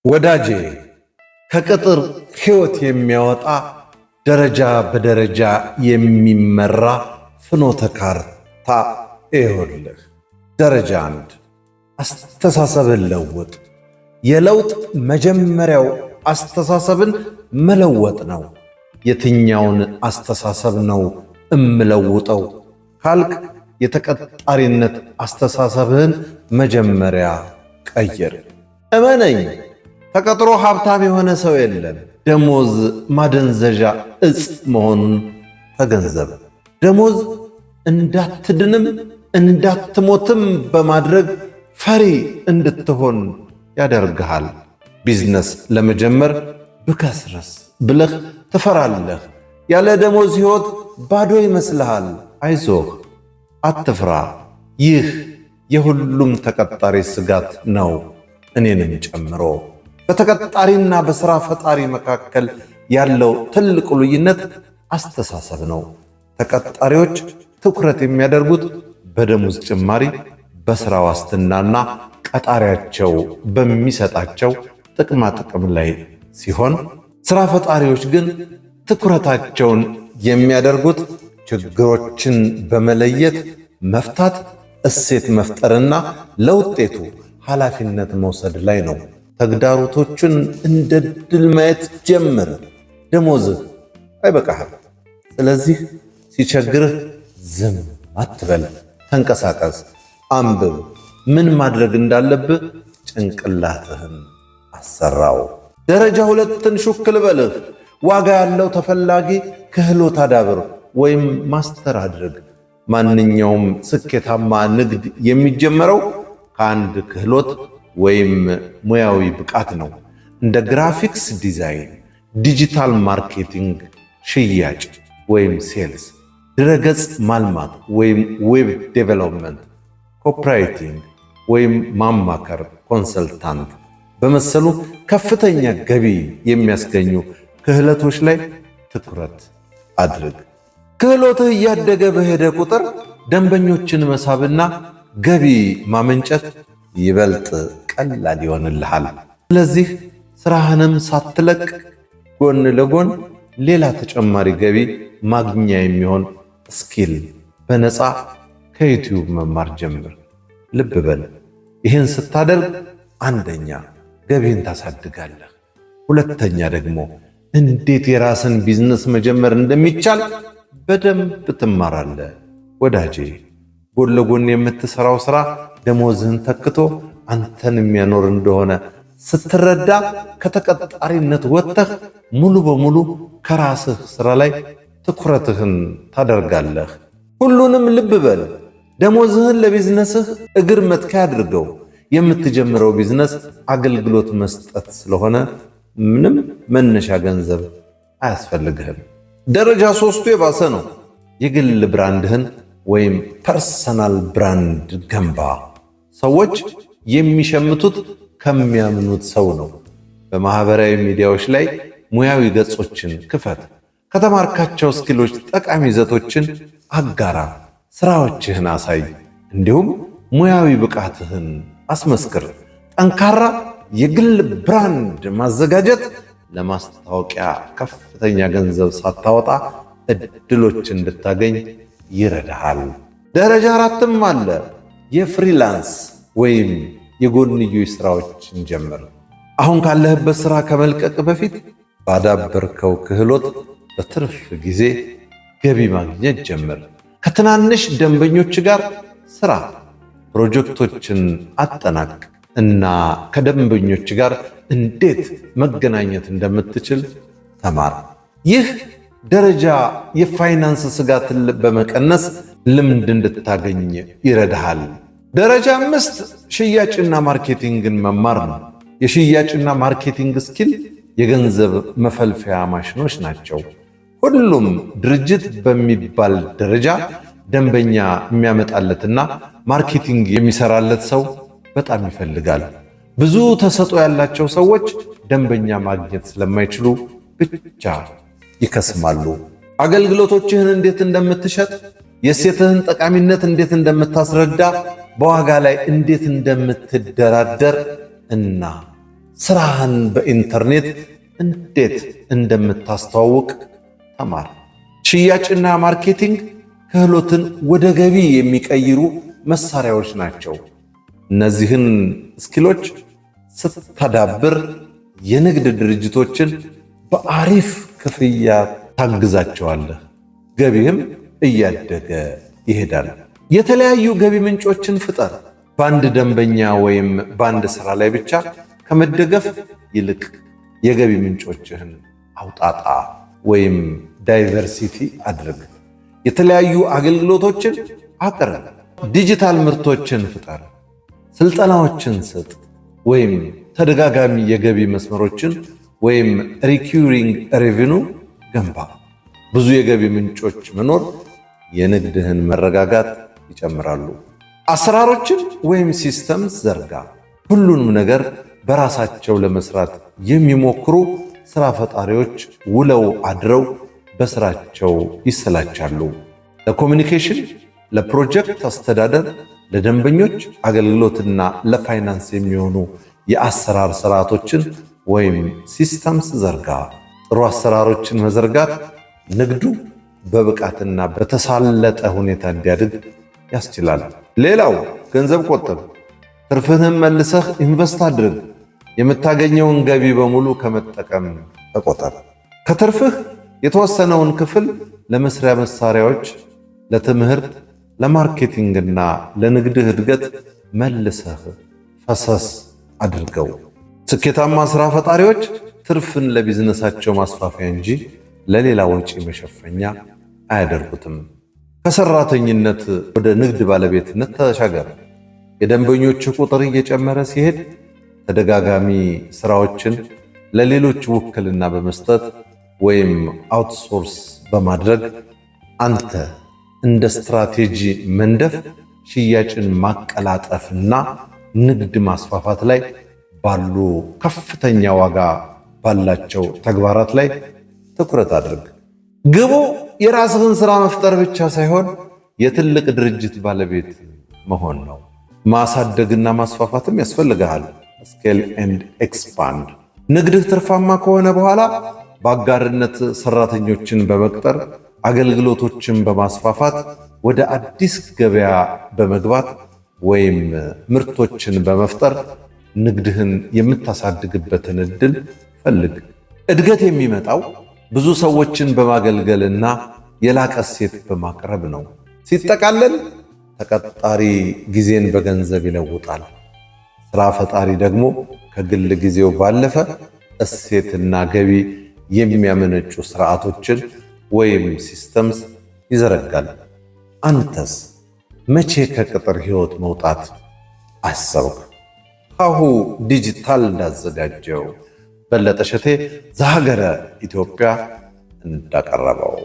ወዳጄ ከቅጥር ሕይወት የሚያወጣ ደረጃ በደረጃ የሚመራ ፍኖተ ካርታ ይኸውልህ። ደረጃ 1 አስተሳሰብን ለውጥ። የለውጥ መጀመሪያው አስተሳሰብን መለወጥ ነው። የትኛውን አስተሳሰብ ነው እምለውጠው ካልክ የተቀጣሪነት አስተሳሰብህን መጀመሪያ ቀይር። እመነኝ፣ ተቀጥሮ ሀብታም የሆነ ሰው የለም። ደሞዝ ማደንዘዣ እጽ መሆኑን ተገንዘብ። ደሞዝ እንዳትድንም እንዳትሞትም በማድረግ ፈሪ እንድትሆን ያደርግሃል። ቢዝነስ ለመጀመር ብከስረስ ብለህ ትፈራለህ። ያለ ደሞዝ ሕይወት ባዶ ይመስልሃል። አይዞህ፣ አትፍራ። ይህ የሁሉም ተቀጣሪ ስጋት ነው፣ እኔንም ጨምሮ። በተቀጣሪና በሥራ ፈጣሪ መካከል ያለው ትልቁ ልዩነት አስተሳሰብ ነው። ተቀጣሪዎች ትኩረት የሚያደርጉት በደሞዝ ጭማሪ፣ በሥራ ዋስትናና ቀጣሪያቸው በሚሰጣቸው ጥቅማ ጥቅም ላይ ሲሆን፣ ሥራ ፈጣሪዎች ግን ትኩረታቸውን የሚያደርጉት ችግሮችን በመለየት መፍታት፣ እሴት መፍጠርና ለውጤቱ ኃላፊነት መውሰድ ላይ ነው። ተግዳሮቶችን እንደ ድል ማየት ጀምር። ደሞዝህ አይበቃህም። ስለዚህ ሲቸግርህ ዝም አትበል፣ ተንቀሳቀስ፣ አንብብ። ምን ማድረግ እንዳለብህ ጭንቅላትህን አሰራው። ደረጃ 2ን ሹክ ልበልህ። ዋጋ ያለው ተፈላጊ ክህሎት አዳብር ወይም ማስተር አድርግ። ማንኛውም ስኬታማ ንግድ የሚጀመረው ከአንድ ክህሎት ወይም ሙያዊ ብቃት ነው። እንደ ግራፊክስ ዲዛይን፣ ዲጂታል ማርኬቲንግ፣ ሽያጭ ወይም ሴልስ፣ ድረገጽ ማልማት ወይም ዌብ ዴቨሎፕመንት፣ ኮፒራይቲንግ ወይም ማማከር፣ ኮንሰልታንት በመሰሉ ከፍተኛ ገቢ የሚያስገኙ ክህሎቶች ላይ ትኩረት አድርግ። ክህሎትህ እያደገ በሄደ ቁጥር ደንበኞችን መሳብና ገቢ ማመንጨት ይበልጥ ቀላል ይሆንልሃል። ስለዚህ ስራህንም ሳትለቅ ጎን ለጎን ሌላ ተጨማሪ ገቢ ማግኛ የሚሆን ስኪል በነፃ ከዩቲዩብ መማር ጀምር። ልብ በል፣ ይህን ስታደርግ አንደኛ ገቢን ታሳድጋለህ፣ ሁለተኛ ደግሞ እንዴት የራስን ቢዝነስ መጀመር እንደሚቻል በደንብ ትማራለህ። ወዳጄ፣ ጎን ለጎን የምትሰራው ሥራ ደሞዝህን ተክቶ አንተን የሚያኖር እንደሆነ ስትረዳ ከተቀጣሪነት ወጥተህ ሙሉ በሙሉ ከራስህ ሥራ ላይ ትኩረትህን ታደርጋለህ። ሁሉንም ልብ በል። ደሞዝህን ለቢዝነስህ እግር መትከያ አድርገው። የምትጀምረው ቢዝነስ አገልግሎት መስጠት ስለሆነ ምንም መነሻ ገንዘብ አያስፈልግህም። ደረጃ 3 የባሰ ነው። የግል ብራንድህን ወይም ፐርሰናል ብራንድ ገንባ። ሰዎች የሚሸምቱት ከሚያምኑት ሰው ነው። በማህበራዊ ሚዲያዎች ላይ ሙያዊ ገጾችን ክፈት። ከተማርካቸው ስኪሎች ጠቃሚ ይዘቶችን አጋራ። ስራዎችህን አሳይ። እንዲሁም ሙያዊ ብቃትህን አስመስክር። ጠንካራ የግል ብራንድ ማዘጋጀት ለማስታወቂያ ከፍተኛ ገንዘብ ሳታወጣ እድሎች እንድታገኝ ይረዳሃል። ደረጃ 4ም አለ። የፍሪላንስ ወይም የጎንዮሽ ስራዎችን ጀምር። አሁን ካለህበት ስራ ከመልቀቅ በፊት ባዳበርከው ክህሎት በትርፍ ጊዜ ገቢ ማግኘት ጀምር። ከትናንሽ ደንበኞች ጋር ስራ፣ ፕሮጀክቶችን አጠናቅ እና ከደንበኞች ጋር እንዴት መገናኘት እንደምትችል ተማር። ይህ ደረጃ የፋይናንስ ስጋትን በመቀነስ ልምድ እንድታገኝ ይረዳሃል። ደረጃ 5 ሽያጭና ማርኬቲንግን መማር ነው። የሽያጭና ማርኬቲንግ ስኪል የገንዘብ መፈልፈያ ማሽኖች ናቸው። ሁሉም ድርጅት በሚባል ደረጃ ደንበኛ የሚያመጣለትና ማርኬቲንግ የሚሰራለት ሰው በጣም ይፈልጋል። ብዙ ተሰጥኦ ያላቸው ሰዎች ደንበኛ ማግኘት ስለማይችሉ ብቻ ይከስማሉ። አገልግሎቶችህን እንዴት እንደምትሸጥ፣ የእሴትህን ጠቃሚነት እንዴት እንደምታስረዳ፣ በዋጋ ላይ እንዴት እንደምትደራደር እና ስራህን በኢንተርኔት እንዴት እንደምታስተዋውቅ ተማር። ሽያጭና ማርኬቲንግ ክህሎትን ወደ ገቢ የሚቀይሩ መሳሪያዎች ናቸው። እነዚህን ስኪሎች ስታዳብር የንግድ ድርጅቶችን በአሪፍ ክፍያ ታግዛቸዋለህ። ገቢህም እያደገ ይሄዳል። የተለያዩ ገቢ ምንጮችን ፍጠር። በአንድ ደንበኛ ወይም በአንድ ሥራ ላይ ብቻ ከመደገፍ ይልቅ የገቢ ምንጮችህን አውጣጣ ወይም ዳይቨርሲቲ አድርግ። የተለያዩ አገልግሎቶችን አቅርብ። ዲጂታል ምርቶችን ፍጠር። ስልጠናዎችን ስጥ ወይም ተደጋጋሚ የገቢ መስመሮችን ወይም ሪኩሪንግ ሬቨኑ ገንባ። ብዙ የገቢ ምንጮች መኖር የንግድህን መረጋጋት ይጨምራሉ። አሰራሮችን ወይም ሲስተምስ ዘርጋ። ሁሉንም ነገር በራሳቸው ለመስራት የሚሞክሩ ሥራ ፈጣሪዎች ውለው አድረው በስራቸው ይሰላቻሉ። ለኮሚኒኬሽን፣ ለፕሮጀክት አስተዳደር፣ ለደንበኞች አገልግሎትና ለፋይናንስ የሚሆኑ የአሰራር ስርዓቶችን ወይም ሲስተምስ ዘርጋ። ጥሩ አሰራሮችን መዘርጋት ንግዱ በብቃትና በተሳለጠ ሁኔታ እንዲያድግ ያስችላል። ሌላው ገንዘብ ቆጥብ። ትርፍህን መልሰህ ኢንቨስት አድርግ። የምታገኘውን ገቢ በሙሉ ከመጠቀም ተቆጠብ። ከትርፍህ የተወሰነውን ክፍል ለመስሪያ መሳሪያዎች፣ ለትምህርት፣ ለማርኬቲንግና ለንግድህ እድገት መልሰህ ፈሰስ አድርገው። ስኬታማ ሥራ ፈጣሪዎች ትርፍን ለቢዝነሳቸው ማስፋፊያ እንጂ ለሌላ ወጪ መሸፈኛ አያደርጉትም። ከሰራተኝነት ወደ ንግድ ባለቤትነት ተሻገር። የደንበኞች ቁጥር እየጨመረ ሲሄድ ተደጋጋሚ ስራዎችን ለሌሎች ውክልና በመስጠት ወይም አውትሶርስ በማድረግ አንተ እንደ ስትራቴጂ መንደፍ፣ ሽያጭን ማቀላጠፍና ንግድ ማስፋፋት ላይ ባሉ ከፍተኛ ዋጋ ባላቸው ተግባራት ላይ ትኩረት አድርግ። ግቡ የራስህን ሥራ መፍጠር ብቻ ሳይሆን የትልቅ ድርጅት ባለቤት መሆን ነው። ማሳደግና ማስፋፋትም ያስፈልግሃል። ስኬል ኤንድ ኤክስፓንድ። ንግድህ ትርፋማ ከሆነ በኋላ በአጋርነት ሰራተኞችን በመቅጠር አገልግሎቶችን በማስፋፋት ወደ አዲስ ገበያ በመግባት ወይም ምርቶችን በመፍጠር ንግድህን የምታሳድግበትን ዕድል ፈልግ። እድገት የሚመጣው ብዙ ሰዎችን በማገልገልና የላቀ እሴት በማቅረብ ነው። ሲጠቃለል ተቀጣሪ ጊዜን በገንዘብ ይለውጣል። ሥራ ፈጣሪ ደግሞ ከግል ጊዜው ባለፈ እሴትና ገቢ የሚያመነጩ ስርዓቶችን ወይም ሲስተምስ ይዘረጋል። አንተስ መቼ ከቅጥር ሕይወት መውጣት አሰብክ? ሀሁ ዲጂታል እንዳዘጋጀው በለጠ ሸቴ ዘሀገረ ኢትዮጵያ እንዳቀረበው